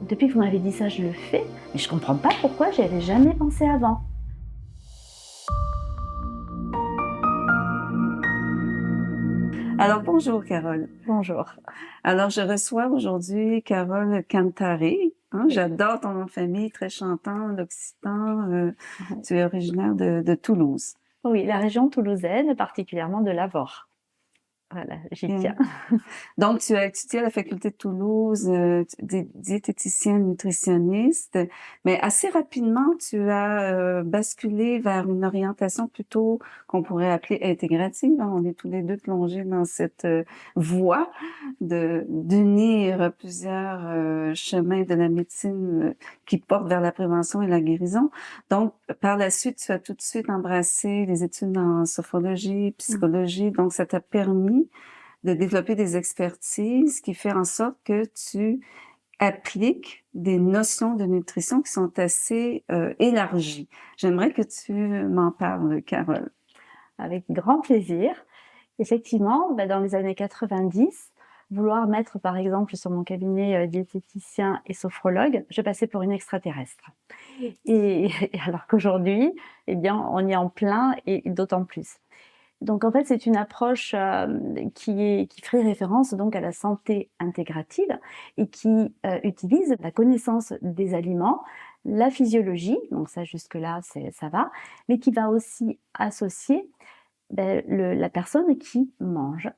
Depuis que vous m'avez dit ça, je le fais, mais je comprends pas pourquoi j'y avais jamais pensé avant. Alors, bonjour Carole. Bonjour. Alors, je reçois aujourd'hui Carole Cantare. Oui. J'adore ton nom de famille, très chantant, l'occitan. Ouais. Tu es originaire de Toulouse. Oui, la région toulousaine, particulièrement de l'Avor. Voilà, j'y Bien. tiens. Donc, tu as étudié à la faculté de Toulouse, diététicienne nutritionniste, mais assez rapidement, tu as basculé vers une orientation plutôt qu'on pourrait appeler intégrative, hein. On est tous les deux plongés dans cette voie d'unir plusieurs chemins de la médecine qui portent vers la prévention et la guérison. Donc, par la suite, tu as tout de suite embrassé les études en sophrologie, Mmh. psychologie, donc ça t'a permis de développer des expertises qui fait en sorte que tu appliques des notions de nutrition qui sont assez élargies. J'aimerais que tu m'en parles, Carole. Avec grand plaisir. Effectivement, dans les années 90, vouloir mettre par exemple sur mon cabinet diététicien et sophrologue, je passais pour une extraterrestre. Et, et alors qu'aujourd'hui, eh bien, on y est en plein et d'autant plus. Donc en fait, c'est une approche qui ferait référence donc à la santé intégrative et qui utilise la connaissance des aliments, la physiologie, donc ça jusque-là ça va, mais qui va aussi associer la personne qui mange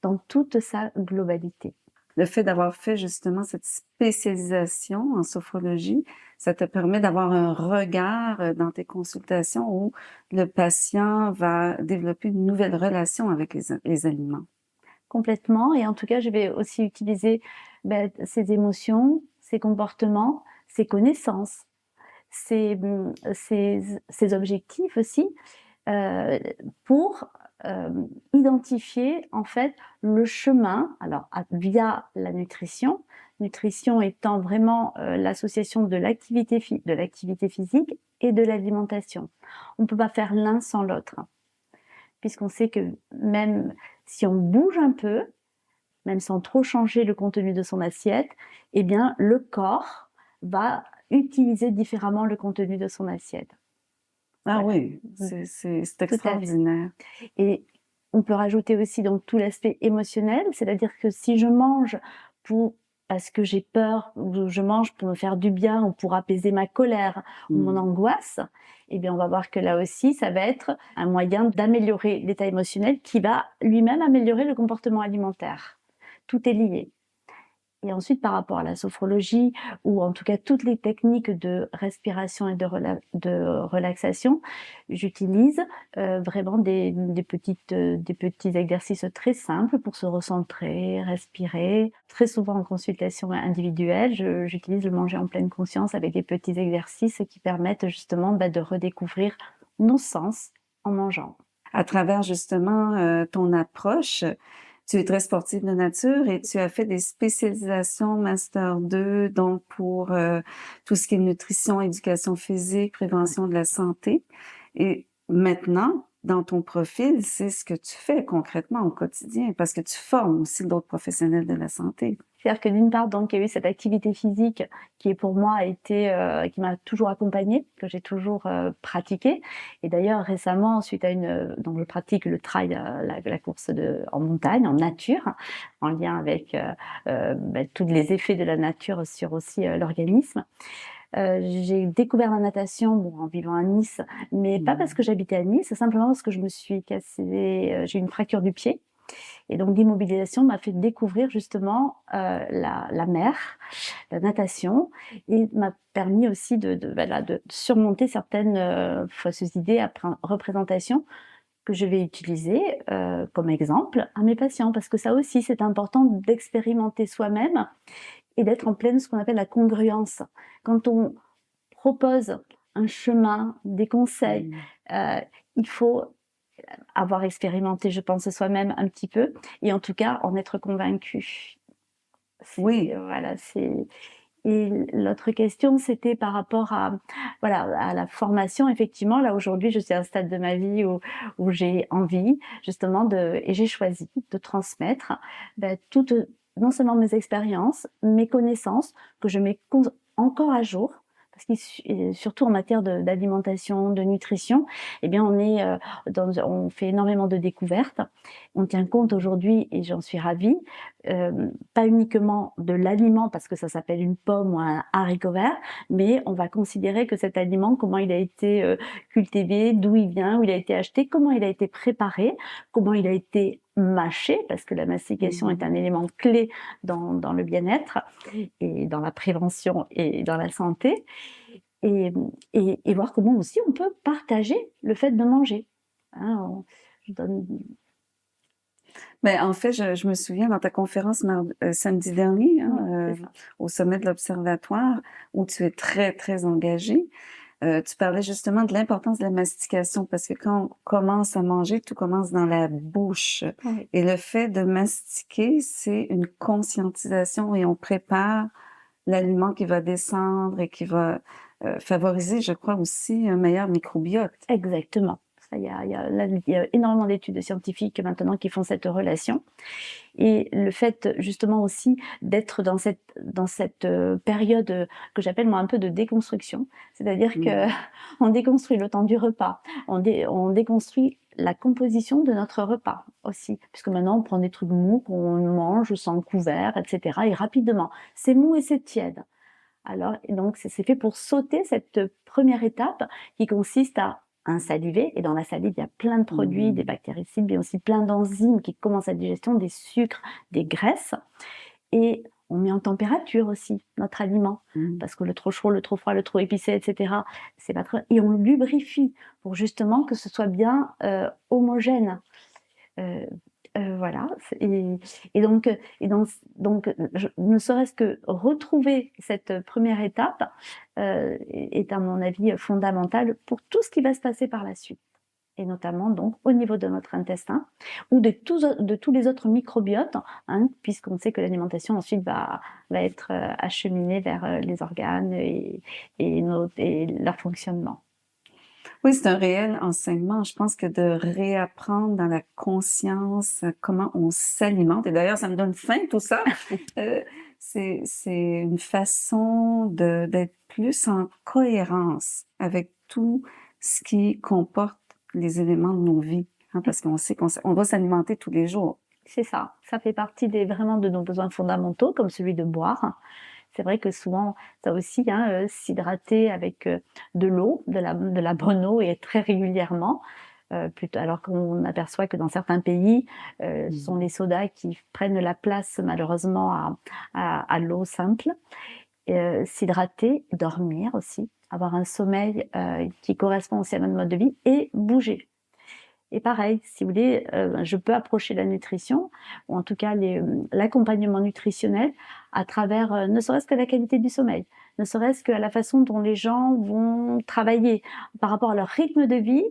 dans toute sa globalité. Le fait d'avoir fait justement cette spécialisation en sophrologie, ça te permet d'avoir un regard dans tes consultations où le patient va développer une nouvelle relation avec les aliments. Complètement, et en tout cas, je vais aussi utiliser ses émotions, ses comportements, ses connaissances, ses objectifs aussi, euh, pour identifier en fait le chemin, alors via la nutrition étant vraiment l'association de l'activité physique et de l'alimentation. On ne peut pas faire l'un sans l'autre, puisqu'on sait que même si on bouge un peu, même sans trop changer le contenu de son assiette, eh bien le corps va utiliser différemment le contenu de son assiette. Ah Voilà. oui, Mm. c'est Tout à fait. extraordinaire. Et on peut rajouter aussi donc tout l'aspect émotionnel, c'est-à-dire que si je mange pour parce que j'ai peur, ou je mange pour me faire du bien, ou pour apaiser ma colère ou mon Mm. angoisse, eh bien on va voir que là aussi, ça va être un moyen d'améliorer l'état émotionnel qui va lui-même améliorer le comportement alimentaire. Tout est lié. Et ensuite, par rapport à la sophrologie, ou en tout cas toutes les techniques de respiration et de relaxation, j'utilise vraiment des petits exercices très simples pour se recentrer, respirer. Très souvent en consultation individuelle, j'utilise le manger en pleine conscience avec des petits exercices qui permettent justement de redécouvrir nos sens en mangeant. À travers justement ton approche, tu es très sportive de nature et tu as fait des spécialisations Master 2, donc pour tout ce qui est nutrition, éducation physique, Ouais. prévention de la santé. Et maintenant, dans ton profil, c'est ce que tu fais concrètement au quotidien, parce que tu formes aussi d'autres professionnels de la santé. C'est-à-dire que d'une part, donc, il y a eu cette activité physique qui est pour moi qui m'a toujours accompagnée, que j'ai toujours pratiquée. Et d'ailleurs, récemment, suite à donc je pratique le trail, la course en montagne, en nature, en lien avec tous les effets de la nature sur aussi l'organisme. J'ai découvert la natation en vivant à Nice, mais pas parce Mm. que j'habitais à Nice, simplement parce que je me suis j'ai eu une fracture du pied. Et donc l'immobilisation m'a fait découvrir justement la mer, la natation, et m'a permis aussi de surmonter certaines fausses idées après représentations que je vais utiliser comme exemple à mes patients, parce que ça aussi c'est important d'expérimenter soi-même et d'être en pleine ce qu'on appelle la congruence. Quand on propose un chemin, des conseils, Mm. il faut avoir expérimenté, je pense, soi-même un petit peu, et en tout cas en être convaincu. Oui. Voilà, c'est. Et l'autre question, c'était par rapport à la formation. Effectivement, là aujourd'hui, je suis à un stade de ma vie où j'ai envie justement et j'ai choisi de transmettre toute non seulement mes expériences, mes connaissances, que je mets encore à jour, parce que surtout en matière d'alimentation, de nutrition, eh bien on fait énormément de découvertes. On tient compte aujourd'hui, et j'en suis ravie, pas uniquement de l'aliment parce que ça s'appelle une pomme ou un haricot vert, mais on va considérer que cet aliment, comment il a été cultivé, d'où il vient, où il a été acheté, comment il a été préparé, comment il a été mâché, parce que la mastication est un élément clé dans le bien-être et dans la prévention et dans la santé, et voir comment aussi on peut partager le fait de manger. Hein, je donne... Ben, en fait, je me souviens dans ta conférence samedi dernier, hein, au sommet de l'Observatoire, où tu es très, très engagée. Tu parlais justement de l'importance de la mastication parce que quand on commence à manger, tout commence dans la bouche. Oui. Et le fait de mastiquer, c'est une conscientisation et on prépare l'aliment qui va descendre et qui va favoriser, je crois, aussi un meilleur microbiote. Exactement. Il y a énormément d'études scientifiques maintenant qui font cette relation. Et le fait justement aussi d'être dans cette période que j'appelle moi un peu de déconstruction, c'est-à-dire que on déconstruit le temps du repas, on déconstruit la composition de notre repas aussi, puisque maintenant on prend des trucs mous qu'on mange sans couvert, etc. et rapidement, c'est mou et c'est tiède. Alors, donc, c'est fait pour sauter cette première étape qui consiste à saliver. Et dans la salive, il y a plein de produits, des bactéricides, mais aussi plein d'enzymes qui commencent la digestion, des sucres, des graisses. Et on met en température aussi notre aliment, parce que le trop chaud, le trop froid, le trop épicé, etc., c'est pas très... Et on lubrifie pour justement que ce soit bien homogène. Voilà. Et donc, ne serait-ce que retrouver cette première étape est à mon avis fondamental pour tout ce qui va se passer par la suite. Et notamment donc au niveau de notre intestin ou de tous les autres microbiotes, hein, puisqu'on sait que l'alimentation ensuite va être acheminée vers les organes et leur fonctionnement. Oui, c'est un réel enseignement. Je pense que de réapprendre dans la conscience comment on s'alimente, et d'ailleurs, ça me donne faim tout ça, c'est une façon d'être plus en cohérence avec tout ce qui comporte les éléments de nos vies, hein, parce qu'on sait qu'on doit s'alimenter tous les jours. C'est ça. Ça fait partie vraiment de nos besoins fondamentaux, comme celui de boire. C'est vrai que souvent, ça aussi, hein, s'hydrater avec de l'eau, de la bonne eau et très régulièrement, alors qu'on aperçoit que dans certains pays, ce sont les sodas qui prennent la place malheureusement à l'eau simple. S'hydrater, dormir aussi, avoir un sommeil qui correspond aussi à notre mode de vie et bouger. Et pareil, si vous voulez, je peux approcher la nutrition, ou en tout cas l'accompagnement nutritionnel, à travers ne serait-ce que la qualité du sommeil, ne serait-ce que la façon dont les gens vont travailler par rapport à leur rythme de vie.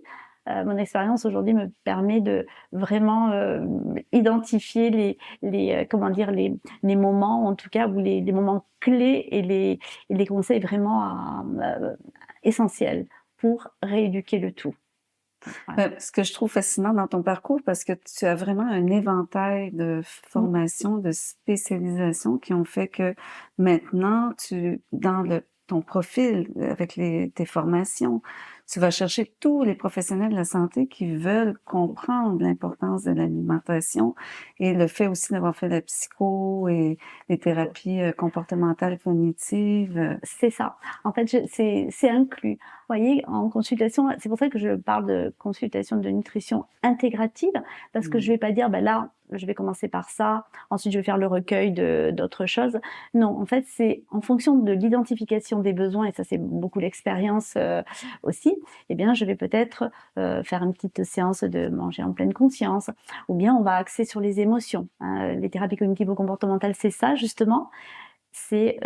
Mon expérience aujourd'hui me permet de vraiment identifier les moments, en tout cas, où les moments clés et les conseils vraiment essentiels pour rééduquer le tout. Ce que je trouve fascinant dans ton parcours, parce que tu as vraiment un éventail de formations, de spécialisations qui ont fait que maintenant, ton profil avec tes formations, tu vas chercher tous les professionnels de la santé qui veulent comprendre l'importance de l'alimentation et le fait aussi d'avoir fait la psycho et les thérapies comportementales cognitives. C'est ça. En fait, c'est inclus. Vous voyez, en consultation, c'est pour ça que je parle de consultation de nutrition intégrative, parce que je vais pas dire, ben là, je vais commencer par ça, ensuite je vais faire le recueil d'autres choses. Non, en fait, c'est en fonction de l'identification des besoins, et ça c'est beaucoup l'expérience aussi, eh bien je vais peut-être faire une petite séance de manger en pleine conscience, ou bien on va axer sur les émotions. Hein. Les thérapies cognitivo-comportementales, c'est ça justement. C'est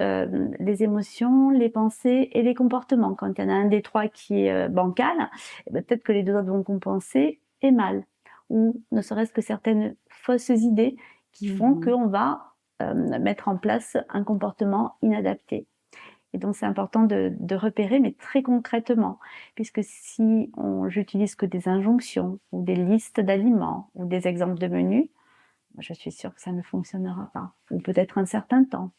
les émotions, les pensées et les comportements. Quand il y en a un des trois qui est bancal, peut-être que les deux autres vont compenser et mal. Ou ne serait-ce que certaines fausses idées qui font qu'on va mettre en place un comportement inadapté. Et donc c'est important de repérer, mais très concrètement, puisque si j'utilise que des injonctions ou des listes d'aliments ou des exemples de menus, je suis sûre que ça ne fonctionnera pas. Ou peut-être un certain temps.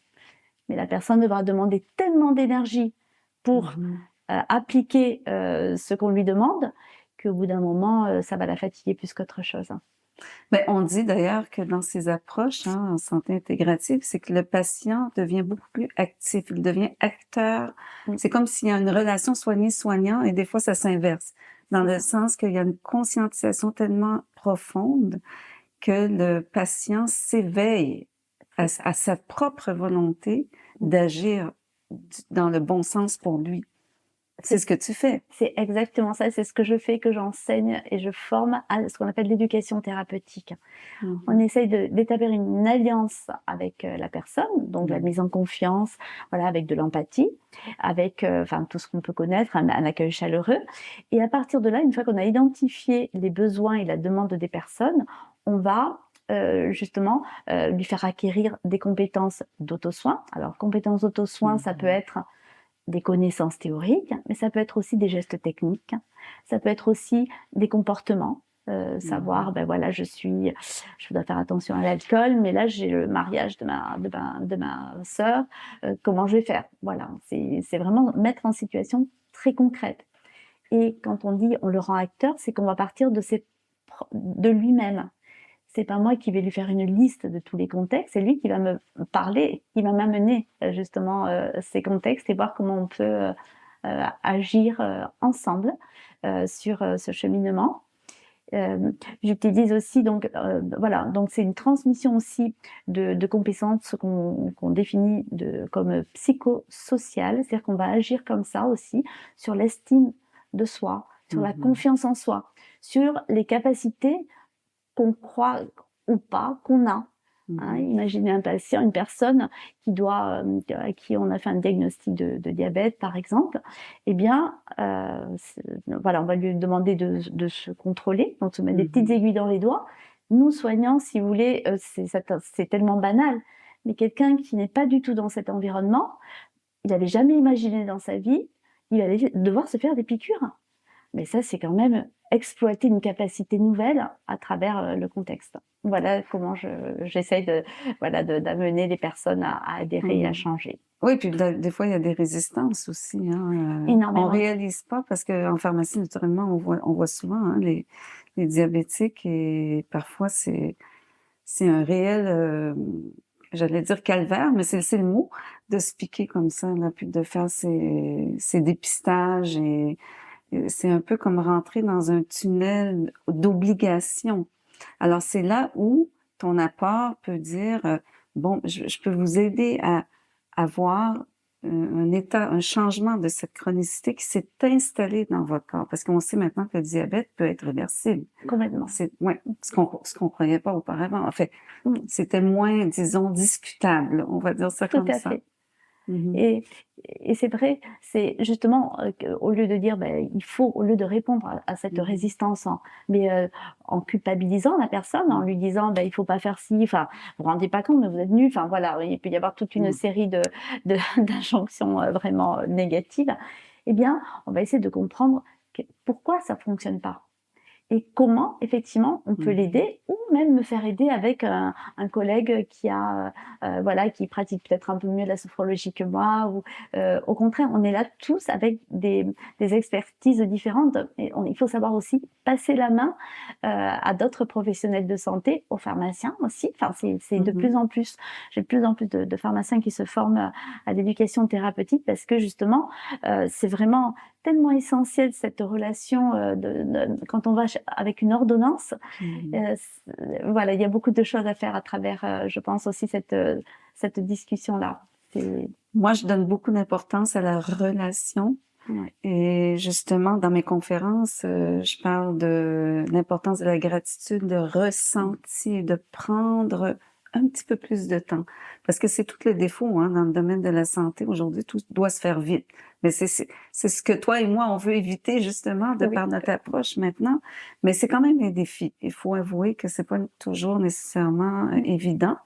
Mais la personne devra demander tellement d'énergie pour appliquer ce qu'on lui demande qu'au bout d'un moment, ça va la fatiguer plus qu'autre chose. Ben, on dit d'ailleurs que dans ces approches en santé intégrative, c'est que le patient devient beaucoup plus actif, il devient acteur. C'est comme s'il y a une relation soigné-soignant et des fois ça s'inverse, dans le sens qu'il y a une conscientisation tellement profonde que le patient s'éveille à sa propre volonté d'agir dans le bon sens pour lui. C'est ce que tu fais. C'est exactement ça, c'est ce que je fais, que j'enseigne et je forme à ce qu'on appelle l'éducation thérapeutique. On essaye d'établir une alliance avec la personne, donc la mise en confiance, voilà, avec de l'empathie, avec tout ce qu'on peut connaître, un accueil chaleureux. Et à partir de là, une fois qu'on a identifié les besoins et la demande des personnes, on va justement lui faire acquérir des compétences d'auto-soin. Alors, compétences d'auto-soin, ça peut être des connaissances théoriques, mais ça peut être aussi des gestes techniques, ça peut être aussi des comportements, savoir, ben voilà, je dois faire attention à l'alcool, mais là j'ai le mariage de ma sœur, comment je vais faire? Voilà, c'est vraiment mettre en situation très concrète. Et quand on dit on le rend acteur, c'est qu'on va partir de lui-même. C'est pas moi qui vais lui faire une liste de tous les contextes, c'est lui qui va me parler, qui va m'amener justement ces contextes et voir comment on peut agir ensemble sur ce cheminement. J'utilise aussi donc voilà, donc c'est une transmission aussi de compétences qu'on définit comme psychosociales, c'est-à-dire qu'on va agir comme ça aussi sur l'estime de soi, sur la confiance en soi, sur les capacités qu'on croit ou pas qu'on a. Imaginez un patient, une personne à qui on a fait un diagnostic de diabète, par exemple. Eh bien, voilà, on va lui demander de se contrôler, donc se mettre des petites aiguilles dans les doigts. Nous, soignants, si vous voulez, c'est tellement banal, mais quelqu'un qui n'est pas du tout dans cet environnement, il n'avait jamais imaginé dans sa vie, il allait devoir se faire des piqûres. Mais ça, c'est quand même exploiter une capacité nouvelle à travers le contexte. Voilà comment j'essaye d'amener les personnes à adhérer et à changer. Oui, puis des fois, il y a des résistances aussi. Énormément. On réalise pas parce qu'en pharmacie, naturellement, on voit souvent les diabétiques et parfois, c'est un réel, j'allais dire calvaire, mais c'est le mot, de se piquer comme ça, là, puis de faire ces dépistages et c'est un peu comme rentrer dans un tunnel d'obligation. Alors, c'est là où ton apport peut dire, bon, je peux vous aider à avoir un changement de cette chronicité qui s'est installée dans votre corps. Parce qu'on sait maintenant que le diabète peut être réversible. Complètement. Ouais, ce qu'on croyait pas auparavant. En fait, c'était moins, disons, discutable. On va dire ça comme ça. Tout à fait. Et c'est vrai, c'est justement au lieu de dire, au lieu de répondre à cette résistance en culpabilisant la personne, en lui disant, il faut pas faire ci, enfin, vous vous rendez pas compte, mais vous êtes nul, enfin voilà, il peut y avoir toute une série d'injonctions vraiment négatives. Eh bien, on va essayer de comprendre pourquoi ça fonctionne pas. Et comment, effectivement, on peut l'aider ou même me faire aider avec un collègue qui qui pratique peut-être un peu mieux la sophrologie que moi ou au contraire, on est là tous avec des expertises différentes et il faut savoir aussi passer la main à d'autres professionnels de santé, aux pharmaciens aussi. Enfin, c'est de plus en plus, j'ai de plus en plus de pharmaciens qui se forment à l'éducation thérapeutique parce que justement, c'est vraiment tellement essentiel cette relation quand on va avec une ordonnance. Voilà, il y a beaucoup de choses à faire à travers, je pense aussi cette discussion-là. Moi, je donne beaucoup d'importance à la relation. Ouais. Et justement, dans mes conférences, je parle de l'importance de la gratitude, de ressentir, de prendre un petit peu plus de temps. Parce que c'est tout le défaut dans le domaine de la santé. Aujourd'hui, tout doit se faire vite. Mais c'est ce que toi et moi, on veut éviter justement par notre approche maintenant. Mais c'est quand même un défi. Il faut avouer que c'est pas toujours nécessairement évident.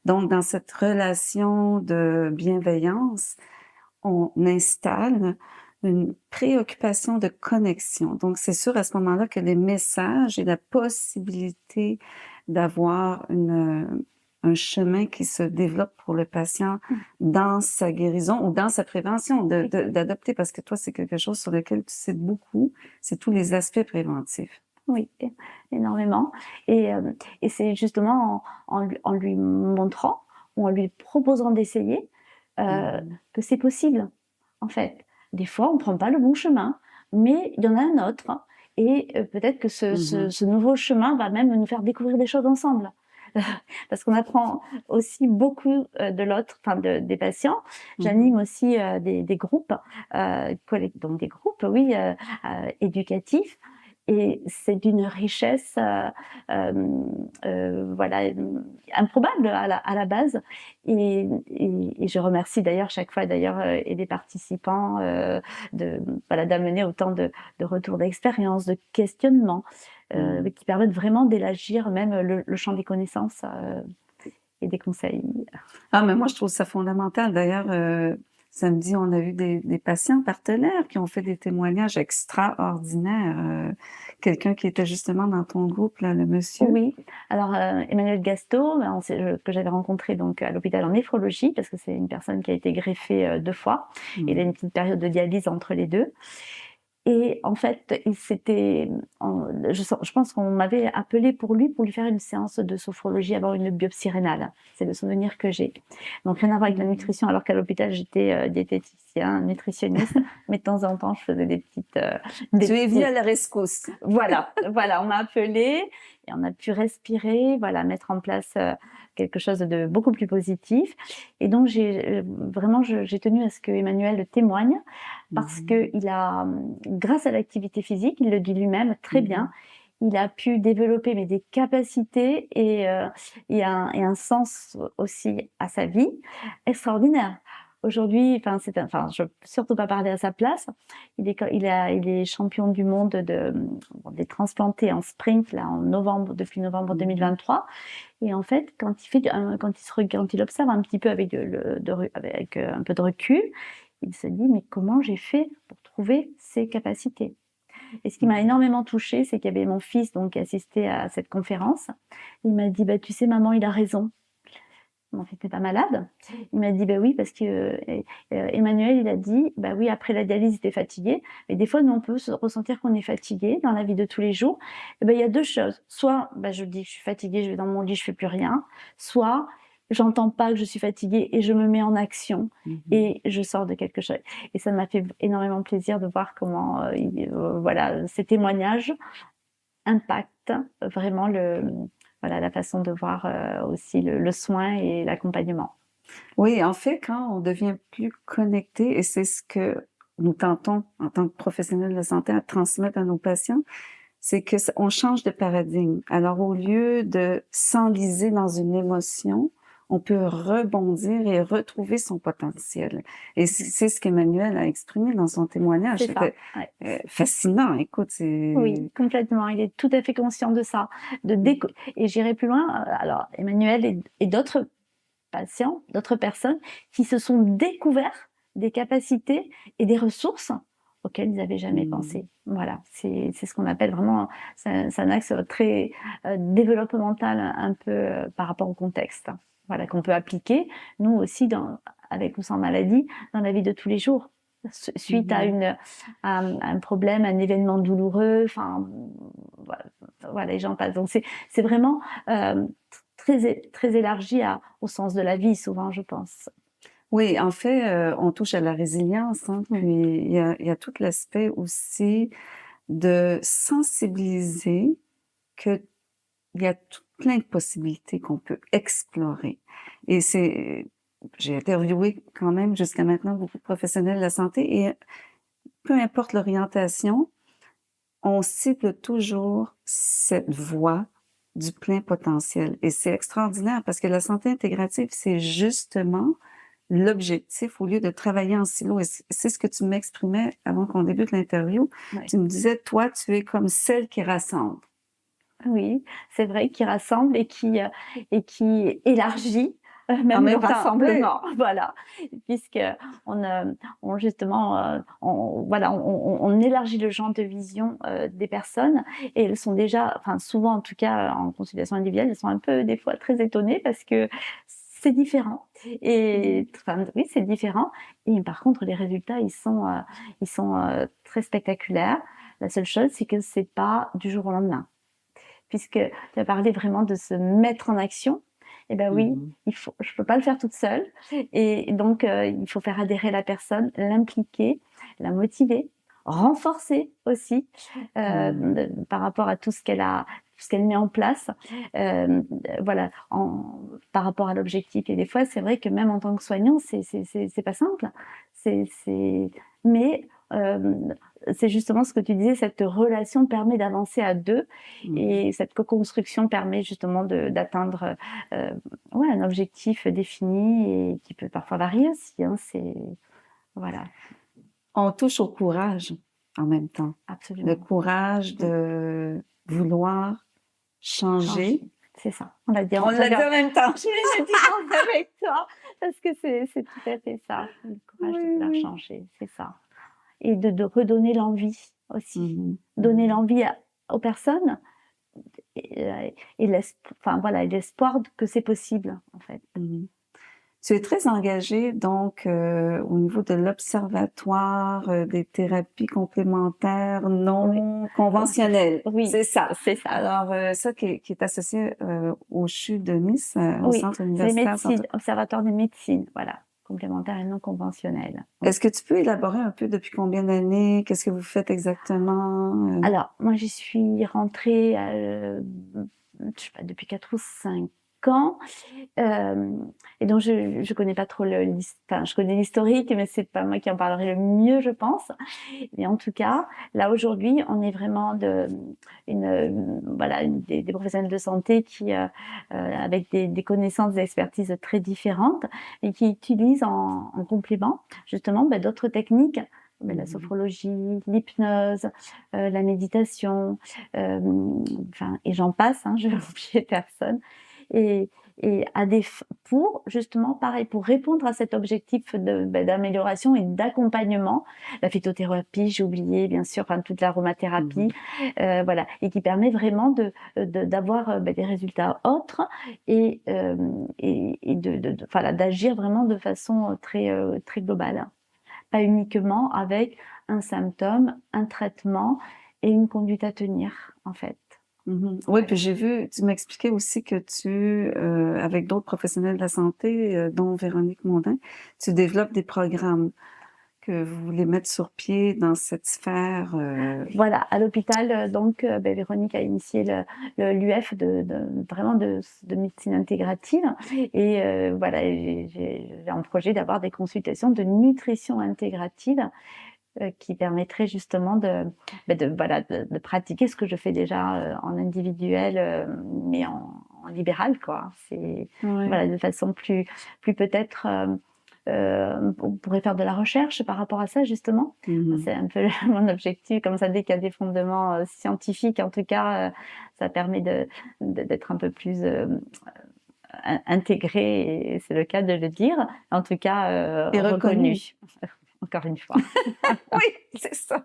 Donc, dans cette relation de bienveillance, on installe une préoccupation de connexion. Donc, c'est sûr à ce moment-là que les messages et la possibilité d'avoir un chemin qui se développe pour le patient dans sa guérison ou dans sa prévention, d'adopter, parce que toi, c'est quelque chose sur lequel tu sais beaucoup, c'est tous les aspects préventifs. Oui, énormément. Et, et c'est justement en lui montrant ou en lui proposant d'essayer que c'est possible, en fait. Des fois, on ne prend pas le bon chemin, mais il y en a un autre. Et peut-être que ce nouveau chemin va même nous faire découvrir des choses ensemble. Parce qu'on apprend aussi beaucoup de l'autre, enfin des patients. J'anime aussi des groupes, donc des groupes, oui, éducatifs. Et c'est d'une richesse, voilà, improbable à la base. Et je remercie d'ailleurs chaque fois et les participants voilà, d'amener autant de retours d'expérience, de questionnements, qui permettent vraiment d'élargir même le champ des connaissances et des conseils. Ah, mais moi, je trouve ça fondamental. D'ailleurs, samedi, on a eu des patients partenaires qui ont fait des témoignages extraordinaires. Quelqu'un qui était justement dans ton groupe, là, le monsieur. Oui. Alors, Emmanuel Gasto, que j'avais rencontré donc à l'hôpital en néphrologie, parce que c'est une personne qui a été greffée 2 fois. Il a une petite période de dialyse entre les deux. Et en fait, je pense qu'on m'avait appelé pour lui faire une séance de sophrologie avant une biopsie rénale. C'est le souvenir que j'ai. Donc rien à voir avec la nutrition, alors qu'à l'hôpital j'étais diététicien, nutritionniste, mais de temps en temps je faisais des petites. Tu es venu à la rescousse. Voilà, on m'a appelé et on a pu respirer, voilà, mettre en place quelque chose de beaucoup plus positif. Et donc j'ai tenu à ce que Emmanuel témoigne parce que il a, grâce à l'activité physique, il le dit lui-même très bien, il a pu développer des capacités et un sens aussi à sa vie extraordinaire. Aujourd'hui, je peux surtout pas parler à sa place. Il est champion du monde des transplantés en sprint là depuis novembre 2023. Et en fait, quand il observe un petit peu avec un peu de recul, il se dit mais comment j'ai fait pour trouver ces capacités? Et ce qui m'a énormément touchée, c'est qu'il y avait mon fils donc qui assistait à cette conférence. Il m'a dit tu sais maman, il a raison. Mon fils n'était pas malade. Il m'a dit oui parce que Emmanuel il a dit oui, après la dialyse il était fatigué, mais des fois nous on peut ressentir qu'on est fatigué dans la vie de tous les jours. Il y a 2 choses, soit je dis que je suis fatiguée, je vais dans mon lit, je fais plus rien, soit j'entends pas que je suis fatiguée et je me mets en action et je sors de quelque chose. Et ça m'a fait énormément plaisir de voir comment voilà, ces témoignages impactent vraiment la façon de voir aussi le soin et l'accompagnement. Oui, en fait, quand on devient plus connecté, et c'est ce que nous tentons en tant que professionnels de santé à transmettre à nos patients, c'est que on change de paradigme. Alors, au lieu de s'enliser dans une émotion, on peut rebondir et retrouver son potentiel. Et c'est ce qu'Emmanuel a exprimé dans son témoignage. C'était fascinant. Écoute, oui, complètement. Il est tout à fait conscient de ça. Et j'irai plus loin. Alors, Emmanuel et d'autres patients, d'autres personnes qui se sont découverts des capacités et des ressources auxquelles ils n'avaient jamais pensé. Voilà, c'est ce qu'on appelle vraiment, c'est un axe très développemental un peu par rapport au contexte. Voilà, qu'on peut appliquer, nous aussi, avec ou sans maladie, dans la vie de tous les jours. Suite à un problème, un événement douloureux, voilà, les gens passent. Donc c'est vraiment très élargi au sens de la vie, souvent, je pense. Oui, en fait, on touche à la résilience, hein, puis il y a tout l'aspect aussi de sensibiliser que il y a plein de possibilités qu'on peut explorer. Et j'ai interviewé quand même jusqu'à maintenant beaucoup de professionnels de la santé et peu importe l'orientation, on cible toujours cette voie du plein potentiel. Et c'est extraordinaire parce que la santé intégrative, c'est justement l'objectif au lieu de travailler en silo. Et c'est ce que tu m'exprimais avant qu'on débute l'interview. Oui. Tu me disais, toi, tu es comme celle qui rassemble. Oui, c'est vrai, qui rassemble et qui élargit même le même temps, oui. rassemblement, voilà, puisque justement, on élargit le champ de vision des personnes et elles sont déjà, enfin souvent en tout cas en consultation individuelle, elles sont un peu des fois très étonnées parce que c'est différent et enfin oui c'est différent et par contre les résultats ils sont très spectaculaires. La seule chose c'est que c'est pas du jour au lendemain puisque tu as parlé vraiment de se mettre en action. Eh ben oui, je peux pas le faire toute seule. Et donc, il faut faire adhérer la personne, l'impliquer, la motiver, renforcer aussi par rapport à tout ce qu'elle met en place, voilà, par rapport à l'objectif. Et des fois, c'est vrai que même en tant que soignant, c'est pas simple. Mais c'est justement ce que tu disais, cette relation permet d'avancer à deux et cette co-construction permet justement d'atteindre un objectif défini et qui peut parfois varier aussi. Hein, voilà. On touche au courage en même temps. Absolument. Le courage de vouloir changer. C'est ça. On l'a dit en même temps. Je dis avec toi parce que c'est tout à fait ça. Le courage de vouloir changer, c'est ça. Et de redonner l'envie aussi. Donner l'envie aux personnes et l'espoir que c'est possible en fait. Tu es très engagée donc au niveau de l'observatoire des thérapies complémentaires non conventionnelles. Oui, c'est ça. C'est ça. Alors ça qui est associé au CHU de Nice, au Centre universitaire. Observatoire de médecine, voilà, complémentaire et non conventionnel. Est-ce que tu peux élaborer un peu depuis combien d'années? Qu'est-ce que vous faites exactement? Alors, moi, j'y suis rentrée, je sais pas, depuis 4 ou 5 ans. Et donc, je connais pas trop je connais l'historique, mais c'est pas moi qui en parlerai le mieux, je pense. Mais en tout cas, là, aujourd'hui, on est vraiment des professionnels de santé qui, avec des connaissances, des expertises très différentes et qui utilisent en complément, justement, d'autres techniques. La sophrologie, l'hypnose, la méditation, et j'en passe, je vais oublier personne. Et pour justement pareil, pour répondre à cet objectif d'amélioration et d'accompagnement, la phytothérapie, j'ai oublié bien sûr, toute l'aromathérapie, voilà, et qui permet vraiment d'avoir des résultats autres et d'agir vraiment de façon très très globale, pas uniquement avec un symptôme, un traitement et une conduite à tenir en fait. Oui, puis j'ai vu, tu m'expliquais aussi que tu, avec d'autres professionnels de la santé, dont Véronique Mondin, tu développes des programmes que vous voulez mettre sur pied dans cette sphère. Voilà, à l'hôpital, donc Véronique a initié l'UF vraiment de médecine intégrative et voilà, j'ai un projet d'avoir des consultations de nutrition intégrative qui permettrait justement de pratiquer ce que je fais déjà en individuel, mais en libéral, quoi. Voilà, de façon plus peut-être. On pourrait faire de la recherche par rapport à ça, justement. C'est un peu mon objectif. Comme ça, dès qu'il y a des fondements scientifiques, en tout cas, ça permet d'être un peu plus intégré, et c'est le cas de le dire. En tout cas, et reconnu. Encore une fois. Oui, c'est ça.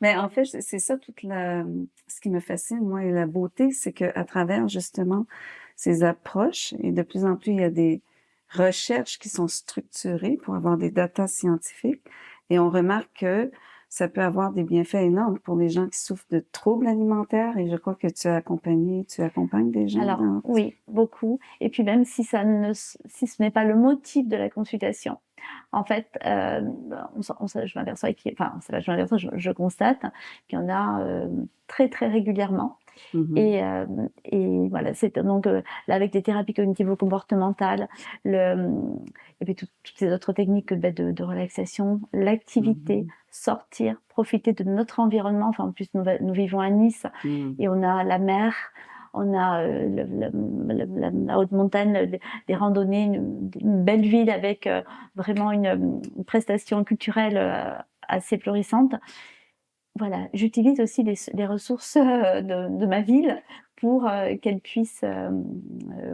Mais en fait, c'est ça ce qui me fascine, moi, et la beauté, c'est qu'à travers justement ces approches, et de plus en plus, il y a des recherches qui sont structurées pour avoir des datas scientifiques, et on remarque que ça peut avoir des bienfaits énormes pour les gens qui souffrent de troubles alimentaires, et je crois que tu accompagnes des gens. Alors, oui, beaucoup. Et puis même si ce n'est pas le motif de la consultation, en fait, je constate qu'il y en a très très régulièrement. Et voilà, c'est donc là avec des thérapies cognitivo-comportementales, et puis toutes ces autres techniques de relaxation, l'activité, sortir, profiter de notre environnement. Enfin, en plus, nous vivons à Nice et on a la mer. On a la haute montagne, des randonnées, une belle ville avec vraiment une prestation culturelle assez florissante. voilà, j'utilise aussi les ressources de ma ville pour qu'elles puissent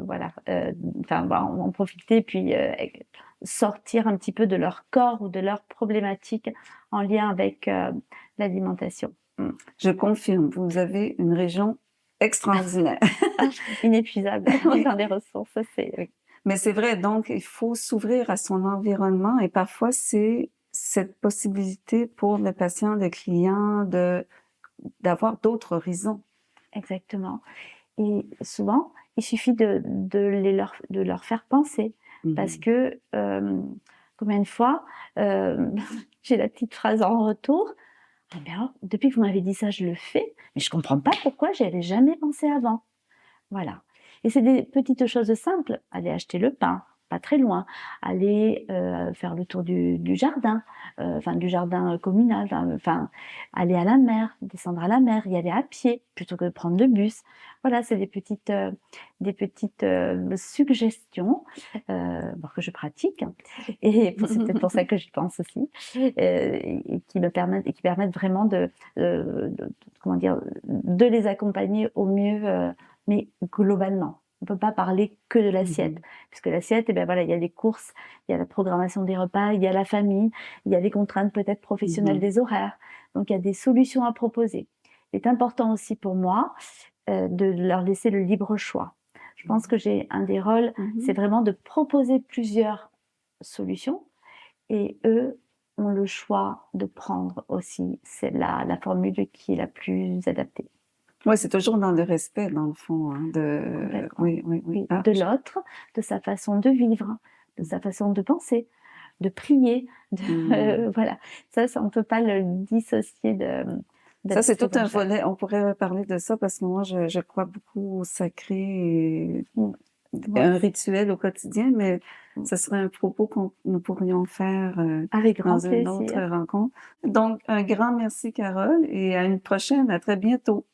voilà, enfin, bah, en profiter, puis sortir un petit peu de leur corps ou de leurs problématiques en lien avec l'alimentation. Mm. Je confirme, vous avez une région extraordinaire. Inépuisable Oui. dans les ressources, c'est oui. Mais c'est vrai, donc il faut s'ouvrir à son environnement et parfois c'est cette possibilité pour le patient, le client d'avoir d'autres horizons. Exactement. Et souvent, il suffit de leur faire penser. Parce Mhm. que, combien de fois, j'ai la petite phrase en retour: «Ah bien, depuis que vous m'avez dit ça, je le fais, mais je comprends pas pourquoi j'y avais jamais pensé avant». Voilà. Et c'est des petites choses simples. Aller acheter le pain, pas très loin. Aller faire le tour du jardin, enfin du jardin communal. Enfin, aller à la mer, descendre à la mer, y aller à pied plutôt que de prendre le bus. Voilà, c'est des petites suggestions bon, que je pratique. Et c'est peut-être pour ça que j'y pense aussi, et qui permettent vraiment comment dire, de les accompagner au mieux. Mais globalement, on peut pas parler que de l'assiette, Mhm. puisque l'assiette, eh ben voilà, il y a les courses, il y a la programmation des repas, il y a la famille, il y a les contraintes peut-être professionnelles Mhm. des horaires. Donc il y a des solutions à proposer. C'est important aussi pour moi de leur laisser le libre choix. Je pense que j'ai un des rôles, c'est Mhm. vraiment de proposer plusieurs solutions et eux ont le choix de prendre aussi c'est la formule qui est la plus adaptée. Ouais, c'est toujours dans le respect, dans le fond, hein, Complètement. oui, oui, oui. Oui, Ah, de l'autre, de sa façon de vivre, de sa façon de penser, de prier, hmm. voilà. Ça, on ne peut pas le dissocier de Ça, la c'est tout prise en un charge. volet. On pourrait parler de ça parce que moi, je crois beaucoup au sacré et Mmh. Moi un aussi. rituel au quotidien, mais Mmh. ce serait un propos qu'on nous pourrions faire Avec grand dans une autre plaisir. rencontre. Donc, un grand merci, Carole, et à une prochaine. À très bientôt.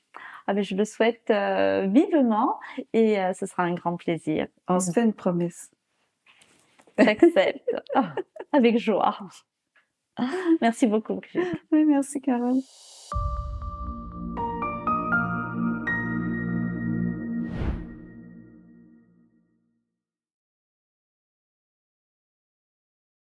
Ah ben, je le souhaite vivement et ce sera un grand plaisir. On se fait une promesse. J'accepte. Avec joie. Merci beaucoup, Brigitte. Oui, merci, Carole.